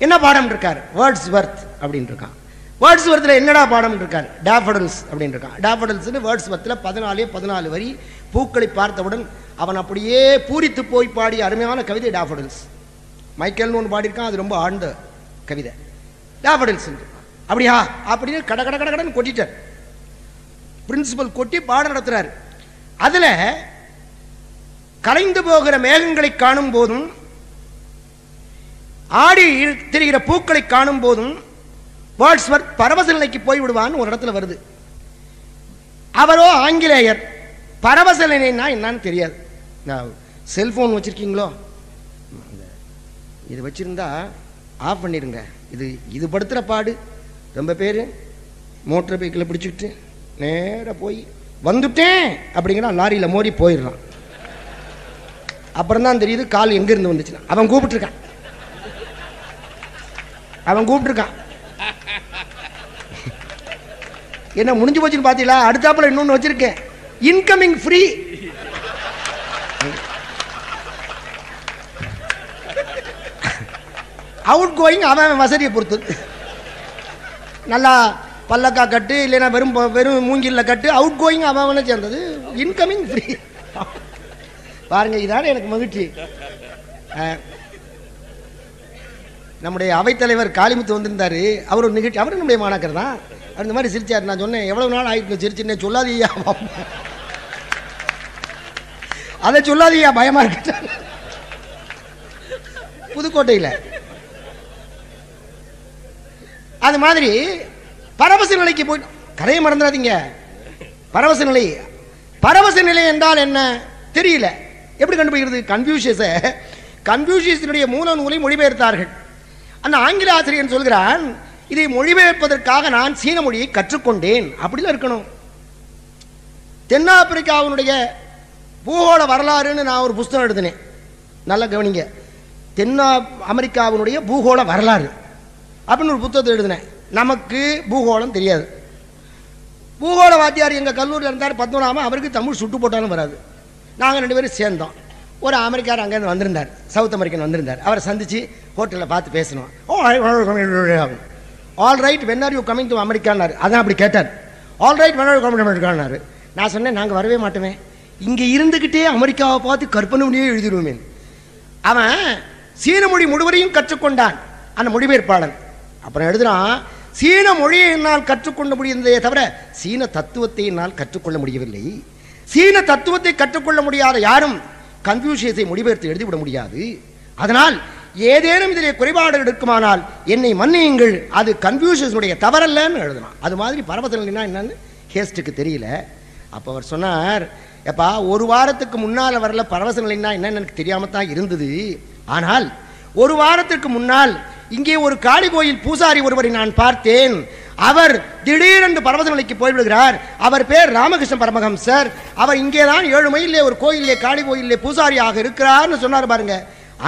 என்ன பாடம் இருக்கார்? வேர்ட்ஸ்வர்த் அப்படின்னு இருக்கான். வேர்ட்ஸ்வர்த்தில் என்னடா பாடம் இருக்கார்? டாஃபடல்ஸ் அப்படின்னு இருக்கான். டாஃபடல்ஸ்னு வேர்ட்ஸ்வர்த்தில் 14 வரி. பூக்களை பார்த்தவுடன் அவன் அப்படியே பூரித்து போய் பாடிய அருமையான கவிதை டாஃபடல்ஸ். மைக்கேல்னு ஒன்று பாடியிருக்கான், அது ரொம்ப ஆழ்ந்த கவிதை. டாஃபடல்ஸ் அப்படியா அப்படின்னு கட கட கட கடன்னு கொட்டிட்டார். பிரின்சிபல் கொட்டி பாடம் நடத்துறாரு. அதுல கலைந்து போகிற மேகங்களை காணும் போதும் ஆடி தெரிகிற பூக்களை காணும் போதும் வேர்ட்ஸ்வர்த் பரவச நிலைக்கு போய் விடுவான்னு ஒரு இடத்துல வருது. அவரோ ஆங்கிலேயர், பரவச நிலைன்னா என்னன்னு தெரியாது. செல்போன் வச்சிருக்கீங்களோ, இது வச்சிருந்தா ஆஃப் பண்ணிடுங்க. இது படுத்துற பாடு. ரொம்ப பேர் மோட்டர் பைக்கில் பிடிச்சிக்கிட்டு நேராக போய் வந்துட்டேன் அப்படிங்கிற லாரியில் மோதி போயிடுறான். அப்புறம் தான் தெரியுது கால் எங்கிருந்து வந்துச்சுன்னா. அவன் கூப்பிட்டுருக்கான். என்ன முடிஞ்சு போச்சுன்னு பார்த்தீங்களா? அடுத்தாப்புல இன்னொன்று வச்சிருக்கேன், இன்கமிங் ஃப்ரீ. அவுட் கோயிங் அவன் வசதியை பொறுத்து. நல்லா பல்லக்கா கட்டு, இல்லைன்னா வெறும் மூங்கில்ல கட்டு. அவுட் கோயிங் அவனை சேர்ந்தது, இன்கமிங் ஃப்ரீ. பாருங்க, இதான எனக்கு மகிழ்ச்சி. நம்முடைய அவைத்தலைவர் காளிமுத்து வந்திருந்தாரு. அவர் ஒரு நிகழ்ச்சி, அவரும் நம்முடைய மாணாக்கர் தான். அவர் இந்த மாதிரி சிரிச்சார். நான் சொன்னேன், எவ்வளவு நாள் ஆயிட்டு சிரிச்சுன்னே சொல்லாதீயா, அதை சொல்லாதீயா, பயமா இருக்கு. புதுக்கோட்டையில் அது மாதிரி பரவச நிலைக்கு போய் கதையை மறந்துடாதீங்க. பரவச நிலை என்றால் என்ன தெரியல. எப்படி கண்டுபிடிக்கிறது? கன்ஃபியூஷியஸினுடைய மூல நூலை மொழிபெயர்த்தார்கள். அந்த ஆங்கில ஆசிரியர் சொல்கிறான், இதை மொழிபெயர்ப்பதற்காக நான் சீன மொழியை கற்றுக்கொண்டேன். அப்படிலாம் இருக்கணும். தென்னாப்பிரிக்காவினுடைய பூகோள வரலாறுன்னு நான் ஒரு புத்தகம் எழுதினேன். நல்லா கவனிங்க. அமெரிக்காவினுடைய பூகோள வரலாறு அப்படின்னு ஒரு புத்தகத்தை எழுதினேன். நமக்கு பூகோளம் தெரியாது. பூகோள வாத்தியார் எங்கள் கல்லூரியில் இருந்தார், 11ஆம். அவருக்கு தமிழ் சுட்டு போட்டாலும் வராது. நாங்கள் 2 பேரும் சேர்ந்தோம். ஒரு அமெரிக்கார் அங்கேருந்து வந்திருந்தார், சவுத் அமெரிக்கன் வந்திருந்தார். அவரை சந்தித்து ஹோட்டலில் பார்த்து பேசணும். All right, when are you coming to அமெரிக்கான்னாரு. அதான் அப்படி கேட்டார். All right, when are you coming to அமெரிக்கான்னாரு. நான் சொன்னேன், நாங்கள் வரவே மாட்டோமே, இங்கே இருந்துக்கிட்டே அமெரிக்காவை பார்த்து கற்பனை பண்ணியே எழுதிடுவோமே. அவன் சீன மொழி முழுவதையும் கற்றுக்கொண்டான், அந்த மொழிபெயர்ப்பாளன். அப்புறம் எழுதுறான், சீன மொழியை என்னால் கற்றுக்கொள்ள முடிந்ததே தவிர சீன தத்துவத்தை என்னால் கற்றுக்கொள்ள முடியவில்லை. சீன தத்துவத்தை கற்றுக்கொள்ள முடியாத யாரும் கன்ஃபியூஷியஸை மொழிபெயர்த்து எழுதிவிட முடியாது. அதனால் ஏதேனும் இதிலே குறைபாடு இருக்குமானால் என்னை மன்னியுங்கள், அது கன்ஃபியூஷியஸுடைய தவறல்லன்னு எழுதினான். அது மாதிரி பரவசனா என்னன்னு ஹேஸ்டுக்கு தெரியல. அப்போ அவர் சொன்னார், எப்பா ஒரு வாரத்துக்கு முன்னால் வரல பரவச நிலைன்னா என்னன்னு எனக்கு தெரியாம தான் இருந்தது. ஆனால் ஒரு வாரத்திற்கு முன்னால் இங்கே ஒரு காளி கோயில் பூசாரி ஒருவரை நான் பார்த்தேன். அவர் திடீரென்று பரவச நிலைக்கு போய்விடுகிறார். அவர் பேர் ராமகிருஷ்ண பரமஹம்சர். அவர் இங்கே தான் 7 மைலிலே ஒரு கோயிலே காளி கோயிலே பூசாரியாக இருக்கிறார்னு சொன்னார். பாருங்க,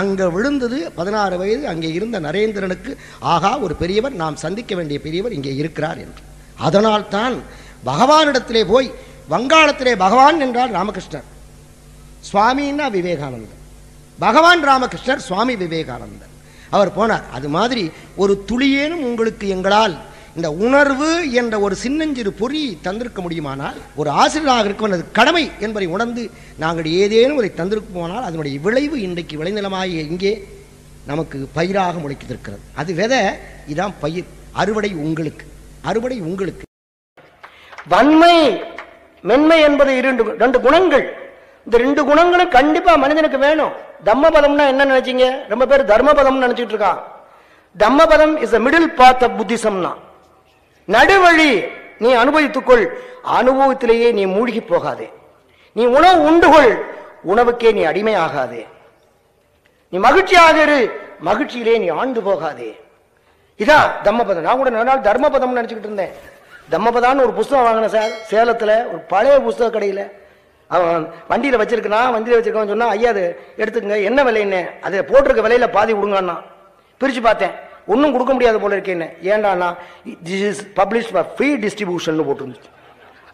அங்கே விழுந்தது 16 வயது அங்கே இருந்த நரேந்திரனுக்கு. ஆகா, ஒரு பெரியவர், நாம் சந்திக்க வேண்டிய பெரியவர் இங்கே இருக்கிறார் என்று. அதனால் தான் பகவானிடத்திலே போய், வங்காளத்திலே பகவான் என்றால் ராமகிருஷ்ணர், சுவாமின்னா விவேகானந்தர். பகவான் ராமகிருஷ்ணர், சுவாமி விவேகானந்தர். அவர் போனார். அது மாதிரி ஒரு துளியேனும் உங்களுக்கு எங்களால் இந்த உணர்வு என்ற ஒரு சின்னஞ்சிறு பொறி தந்திருக்க முடியுமானால், ஒரு ஆசிரியராக இருக்க கடமை என்பதை உணர்ந்து நாங்கள் ஏதேனும் அதை தந்திருக்குமானால் அதனுடைய விளைவு இன்றைக்கு விளைநிலமாகிய இங்கே நமக்கு பயிராக முளைத்திருக்கிறது. அது விதை, இதான் பயிர். அறுவடை உங்களுக்கு. வன்மை மென்மை என்பது 2 குணங்கள். இந்த 2 குணங்களும் கண்டிப்பா மனிதனுக்கு வேணும். தம்மபதம்னா என்ன நினைச்சீங்க? ரொம்ப பேர் தர்மபதம் நினைச்சிட்டு இருக்கான். Dhammapadam is a middle path of புத்திசம்னா நடுவழி. நீ அனுபவித்துக்கொள், அனுபவத்திலேயே நீ மூழ்கி போகாதே. நீ உணவு உண்டுகொள், உணவுக்கே நீ அடிமை ஆகாதே. நீ மகிழ்ச்சியாக இரு, மகிழ்ச்சியிலே நீ ஆண்டு போகாதே. இதான் தம்மபதம். நான் கூட நாள் தர்மபதம் நினைச்சுக்கிட்டு இருந்தேன். தம்மபதான்னு ஒரு புஸ்தகம் வாங்கினேன் சார், சேலத்தில் ஒரு பழைய புஸ்தக கடையில். அவன் வண்டியில் வச்சிருக்கான், வண்டியில் வச்சிருக்கான்னு சொன்னா, ஐயா அது எடுத்துக்கங்க, என்ன விலைன்னு, அதை போட்டிருக்க விலையில பாதி கொடுங்கண்ணா. பிரிச்சு பார்த்தேன், ஒன்றும் கொடுக்க முடியாது போல இருக்கேன்னு. ஏண்டாண்ணா, this is publish for free distribution போட்டுருந்துச்சு.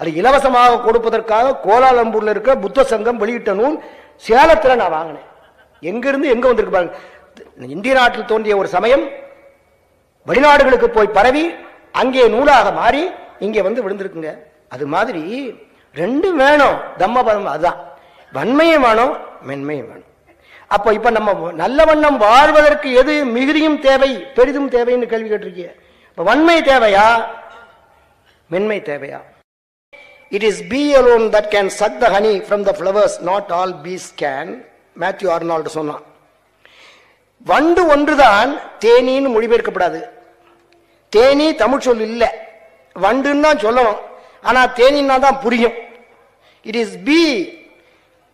அது இலவசமாக கொடுப்பதற்காக கோலாலம்பூர்ல இருக்க புத்த சங்கம் வெளியிட்ட நூல் சேலத்தில் நான் வாங்கினேன். எங்கிருந்து எங்க வந்திருக்கு பாருங்க. இந்திய நாட்டில் தோன்றிய ஒரு சமயம் வெளிநாடுகளுக்கு போய் பரவி அங்கே நூலாக மாறி இங்கே வந்து விழுந்திருக்குங்க. அது மாதிரி ரெண்டும் வேணும். தம்மபதம் அதுதான், வன்மையும் வேணும், மென்மையும் வேணும். அப்ப இப்ப நம்ம நல்ல வண்ணம் வாழ்வதற்கு எது மிகுதியும் தேவை, பெரிதும் தேவைன்னு கேள்வி கேட்டிருக்கீங்க. இப்ப வன்மை தேவையா, மென்மை தேவையா? It is bee alone that can suck the honey from the flowers, not all bees can. Matthew Arnold சொன்னான். வண்டு ஒன்றுதான் தேனின்னு மொழிபெயர்க்கப்படாது. தேனி தமிழ் சொல் இல்லை, வண்டுன்னு தான் சொல்லணும். ஆனா தேனின்னா தான் புரியும். இட் இஸ் பி,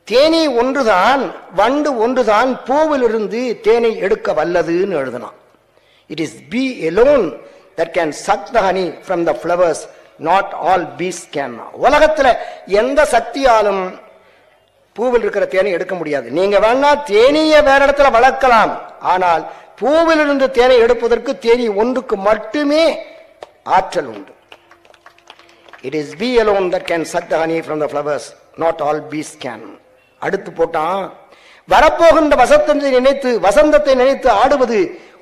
தேனி ஒன்றுதான், வண்டு ஒன்றுதான் பூவிலிருந்து தேனை எடுக்க வல்லதுன்னு எழுதலாம். It is bee alone that can suck the honey from the flowers, not all bees can. உலகத்துல எந்த சக்தியாலும் பூவில் இருக்கிற தேனை எடுக்க முடியாது. நீங்க வேணா தேனியை வேற இடத்துல வளர்க்கலாம், ஆனால் பூவிலிருந்து தேனை எடுப்பதற்கு தேனி ஒன்றுக்கு மட்டுமே ஆற்றல் உண்டு. It is bee alone that can suck the honey from the flowers, not all bees can. அடுத்து போட்டான், வரப்போகின்ற வசந்தத்தை நினைத்து ஆடுவது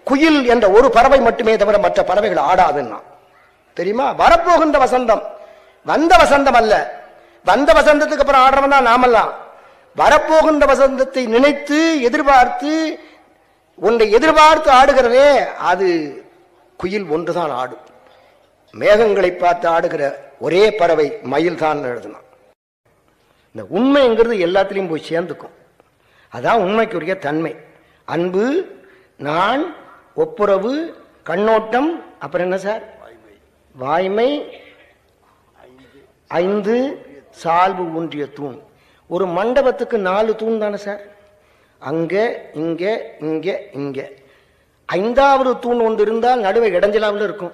குயில் என்ற ஒரு பறவை மட்டுமே தவிர மற்ற பறவைகள் ஆடாதுன்னா தெரியுமா? வரப்போகின்ற வசந்தம், வந்த வசந்தம் அல்ல. வந்த வசந்தத்துக்கு அப்புறம் ஆடுறவன் தான் நாமெல்லாம். வரப்போகின்ற வசந்தத்தை நினைத்து எதிர்பார்த்து ஒன்றை எதிர்பார்த்து ஆடுகிறதே, அது குயில் ஒன்றுதான் ஆடும். மேகங்களை பார்த்து ஆடுகிற ஒரே பறவை மயில் தான் எழுதணும். இந்த உண்மைங்கிறது எல்லாத்திலையும் போய் சேர்ந்துக்கும். அதான் உண்மைக்குரிய தன்மை. அன்பு, நான், ஒப்புரவு, கண்ணோட்டம், அப்புறம் என்ன சார், வாய்மை, 5 சால்பு ஊன்றிய தூண். ஒரு மண்டபத்துக்கு 4 தூண் தானே சார்? அங்க இங்க இங்க இங்க. 5வது தூண் ஒன்று இருந்தால் நடுவே இடைஞ்சலாவில் இருக்கும்.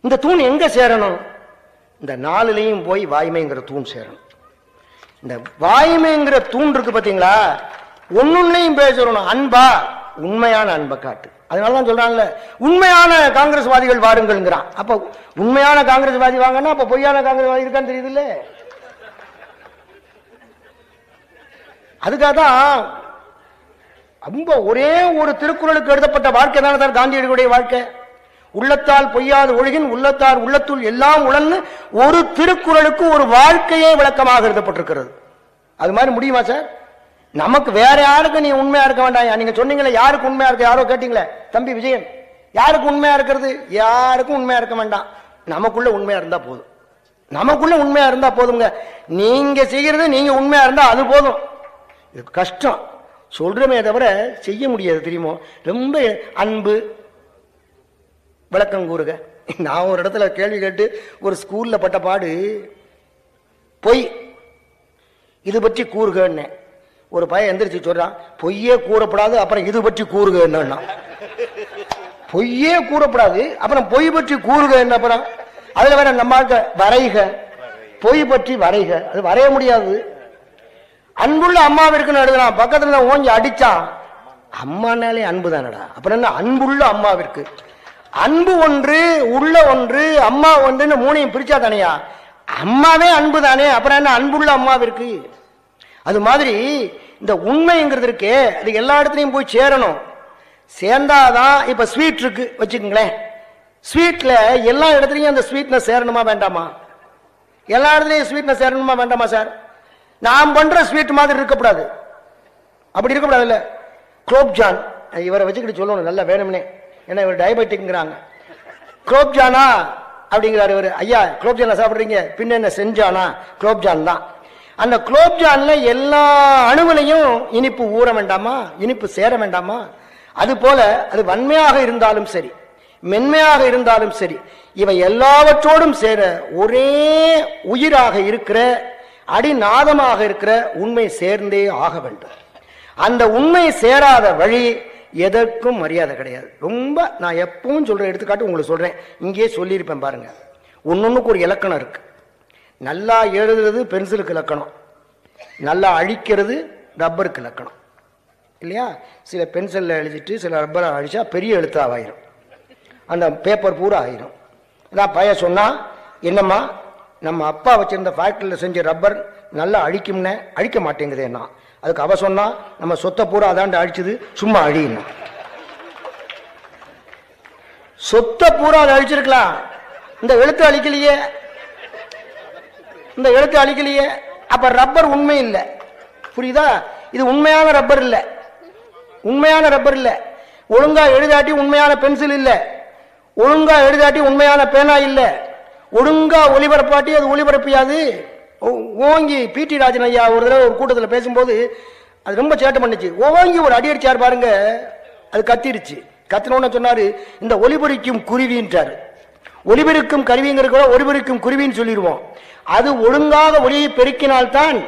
இந்த தூண் எங்க சேரணும்? இந்த 4லையும் போய் வாய்மைங்கிற தூண் சேரணும். இந்த வாய்மைங்கிற தூண் இருக்கு பாத்தீங்களா, ஒன்னொன்னையும் பேசணும். அன்பா, உண்மையான அன்பை காட்டு. அதனாலதான் சொல்றாங்கல்ல, உண்மையான காங்கிரஸ்வாதிகள் வாருங்கள்ங்கிறான். அப்ப உண்மையான காங்கிரஸ்வாதி வாங்கன்னா அப்ப பொய்யான காங்கிரஸ்வாதி இருக்கான்னு தெரியுது இல்ல? அதுக்காக தான் ரொம்ப ஒரே ஒரு திருக்குறளுக்கு எழுதப்பட்ட வாழ்க்கை தானே சார் காந்தியடிகளுடைய வாழ்க்கை. உள்ளத்தால் பொய்யாது ஒழுகின் உள்ளத்தார் உள்ளத்துள் எல்லாம் உழன்னு ஒரு திருக்குறளுக்கு ஒரு வாழ்க்கையே விளக்கமாக எழுதப்பட்டிருக்கிறது. அது மாதிரி முடியுமா சார்? நமக்கு வேற யாருக்கு நீ உண்மையா இருக்க வேண்டாம். நீங்க சொன்னீங்களே யாருக்கு உண்மையா இருக்கு, யாரோ கேட்டீங்களே தம்பி விஜயன், யாருக்கு உண்மையா இருக்கிறது? யாருக்கும் உண்மையா இருக்க வேண்டாம். நமக்குள்ள உண்மையா இருந்தா போதும். நமக்குள்ள உண்மையா இருந்தா போதுங்க. நீங்க செய்யறது நீங்க உண்மையா இருந்தா அது போதும். இது கஷ்டம் சொல்றமே தவிர செய்ய முடியாது தெரியுமோ. ரொம்ப அன்பு விளக்கம் கூறுக. நான் ஒரு இடத்துல கேள்வி கேட்டு ஒரு ஸ்கூல்ல பட்ட பாடு, பொய் இது பற்றி கூறுகன்னு. ஒரு பையன் எந்திரிச்சு சொல்றான், பொய்யே கூறப்படாது, அப்புறம் இது பற்றி கூறுக என்ன? பொய்யே கூறப்படாது, அப்புறம் பொய் பற்றி கூறுக என்ன? அப்புறம் அதுல வேற நம்ம வரைக, பொய் பற்றி வரைக, அது வரைய முடியாது. அன்புள்ள அம்மாவிற்குன்னு எழுதலாம், பக்கத்துல ஓஞ்சி அடிச்சான். அம்மானாலே அன்பு தானடா, அப்புறம் என்ன அன்புள்ள அம்மாவிற்கு? அன்பு ஒன்று, உள்ள ஒன்று, அம்மா ஒன்றுன்னு 3ஐயும் பிரிச்சா தானையா? அம்மாவே அன்பு தானே, அப்புறம் என்ன அன்புள்ள அம்மாவிற்கு? அது மாதிரி இந்த உண்மைங்கிறது இருக்கே, அது எல்லா இடத்துலையும் போய் சேரணும். சேர்ந்தாதான். இப்ப ஸ்வீட் இருக்கு வச்சுக்கோங்களேன், ஸ்வீட்ல எல்லா இடத்துலையும் அந்த ஸ்வீட்னஸ் சேரணுமா வேண்டாமா? எல்லா இடத்துலையும் ஸ்வீட்னஸ் சேரணுமா வேண்டாமா சார்? நாம் பண்ற ஸ்வீட் மாதிரி இருக்கக்கூடாது, அப்படி இருக்கக்கூடாது இல்ல. குலோப்ஜான் இவரை வச்சுக்கிட்டு சொல்லணும் நல்லா வேணும்னே, ஏன்னா இவர் டயபெட்டிக்ங்கிறாங்க. குலோப்ஜானா அப்படிங்கிறாரு இவர். ஐயா குலோப்ஜானா சாப்பிடுறீங்க, பின்ன என்ன செஞ்சானா? குலோப்ஜான் தான். அந்த குலோப்ஜான்ல எல்லா அணுவிலையும் இனிப்பு ஊற வேண்டாமா, இனிப்பு சேர வேண்டாமா? அது போல அது வன்மையாக இருந்தாலும் சரி, மென்மையாக இருந்தாலும் சரி, இவை எல்லாவற்றோடும் சேர ஒரே உயிராக இருக்கிற, அடிநாதமாக இருக்கிற உண்மை சேர்ந்தே ஆக வேண்டும். அந்த உண்மை சேராத வழி எதற்கும் மரியாதை கிடையாது. ரொம்ப நான் எப்பவும் சொல்ற எடுத்துக்காட்டு உங்களுக்கு சொல்றேன், இங்கே சொல்லியிருப்பேன் பாருங்க. ஒன்னொன்னுக்கு ஒரு இலக்கணம் இருக்கு. நல்லா எழுதுறது பென்சிலுக்கு இலக்கணம், நல்லா அழிக்கிறது ரப்பருக்கு இலக்கணம் இல்லையா? சில பென்சிலில் எழுதிட்டு சில ரப்பரை அழிச்சா பெரிய எழுத்தாவாயிரும், அந்த பேப்பர் பூரா ஆயிரும். அதான் பையன் சொன்னா, என்னம்மா நம்ம அப்பா வச்சிருந்த ஃபேக்டரியில் செஞ்ச ரப்பர் நல்லா அழிக்கும்னே, அழிக்க மாட்டேங்குதேன்னா. அதுக்கு அவ சொன்னா, நம்ம சொத்தை பூரா அதாண்டு அழிச்சது, சும்மா அழியணும். சொத்தை பூரா அதை அழிச்சிருக்கலாம், இந்த எழுத்து அழிக்கலையே, இந்த எழுத்து அழிக்கலையே. அப்ப ரப்பர் உண்மை இல்லை, புரியுதா? இது உண்மையான ரப்பர் இல்லை, உண்மையான ரப்பர் இல்லை. ஒழுங்கா எழுதாட்டி உண்மையான பென்சில் இல்லை, ஒழுங்கா எழுதாட்டி உண்மையான பேனா இல்லை, ஒழுங்கா ஒளிபரப்பாட்டி அது ஒளிபரப்பியாது. ஓங்கி பிடி ராஜன் ஐயா ஒரு தடவை ஒரு கூட்டத்தில் பேசும்போது அது ரொம்ப சேட்டை பண்ணிச்சு. ஓங்கி ஒரு அடி அடிச்சார் பாருங்க, அது கத்திருச்சு. கத்தினோன்னு சொன்னாரு, இந்த ஒளிபரிக்கும் குருவின்றாரு. ஒளிபெருக்கும் கருவிங்கிற ஒளிபெருக்கும் குருவின்னு சொல்லிடுவோம். அது ஒழுங்காக ஒளியை பெருக்கினால்தான்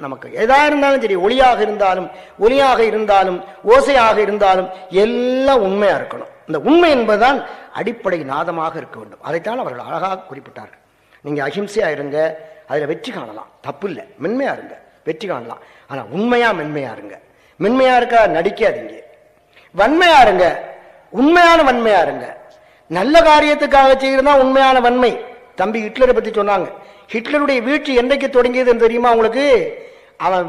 நமக்கு எதா இருந்தாலும் சரி, ஒளியாக இருந்தாலும் ஒளியாக இருந்தாலும் ஓசையாக இருந்தாலும் எல்லாம் உண்மையா இருக்கணும். இந்த உண்மை என்பதுதான் அடிப்படை நாதமாக இருக்க வேண்டும். அதைத்தான் அவர்கள் அழகாக குறிப்பிட்டார்கள். நீங்க அஹிம்சையா இருங்க, அதுல வெற்றி காணலாம், தப்பு இல்லை. மென்மையா இருங்க, வெற்றி காணலாம். ஆனா உண்மையா மென்மையா இருங்க. மென்மையா இருக்க நடிக்காதீங்க, வன்மையா இருங்க, உண்மையான வன்மையா இருங்க. நல்ல காரியத்துக்காக செய்யறதா உண்மையான வன்மை. தம்பி ஹிட்லரை பத்தி சொன்னாங்க. ஹிட்லருடைய வீழ்ச்சி என்றைக்கு தொடங்கியது தெரியுமா உங்களுக்கு? அவன்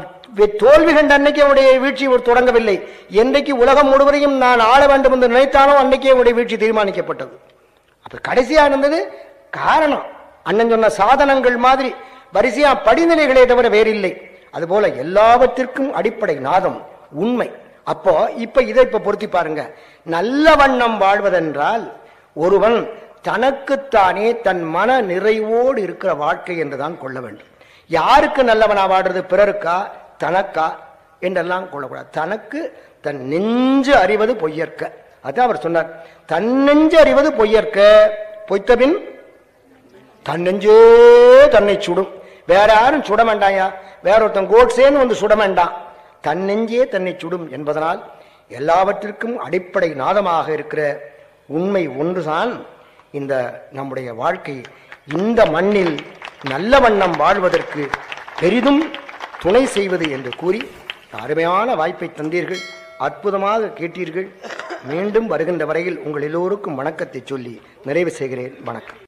தோல்வி கண்ட அன்னைக்கு அவருடைய வீழ்ச்சி தொடங்கவில்லை. என்றைக்கு உலகம் முழுவதையும் நான் ஆள வேண்டும் என்று நினைத்தானோ அன்னைக்கே அவருடைய வீழ்ச்சி தீர்மானிக்கப்பட்டது. அப்ப கடைசியா இருந்தது காரணம். அண்ணன் சொன்ன சாதனங்கள் மாதிரி வரிசையா படிநிலைகளே தவிர வேறில்லை. அதுபோல எல்லாவற்றிற்கும் அடிப்படை நாதம் உண்மை. அப்போ இதை பொருத்தி பாருங்க. நல்ல வண்ணம் வாழ்வதென்றால் ஒருவன் தனக்குத்தானே தன் மன நிறைவோடு இருக்கிற வாழ்க்கை என்றுதான் கொள்ள வேண்டும். யாருக்கு நல்லவனா வாடுறது? பிறருக்கா தனக்கா என்றெல்லாம் கொள்ளக்கூடாது. தனக்கு தன் நெஞ்சு அறிவது பொய்யற்க. அதான் அவர் சொன்னார், தன் நெஞ்சு அறிவது பொய்யற்க, பொய்த்தபின் தன் நெஞ்சே தன்னை சுடும். வேற யாரும் சுட வேண்டாயா, வேற ஒருத்தன் கோட்ஸேன்னு வந்து சுட வேண்டாம், தன் நெஞ்சே தன்னை சுடும் என்பதனால் எல்லாவற்றிற்கும் அடிப்படை நாதமாக இருக்கிற உண்மை ஒன்றுதான் இந்த நம்முடைய வாழ்க்கை. இந்த மண்ணில் நல்ல வண்ணம் வாழ்வதற்கு பெரிதும் துணை செய்வது என்று கூறி அருமையான வாய்ப்பை தந்தீர்கள், அற்புதமாக கேட்டீர்கள். மீண்டும் வருகின்ற வரையில் உங்கள் எல்லோருக்கும் வணக்கத்தை சொல்லி நிறைவு செய்கிறேன். வணக்கம்.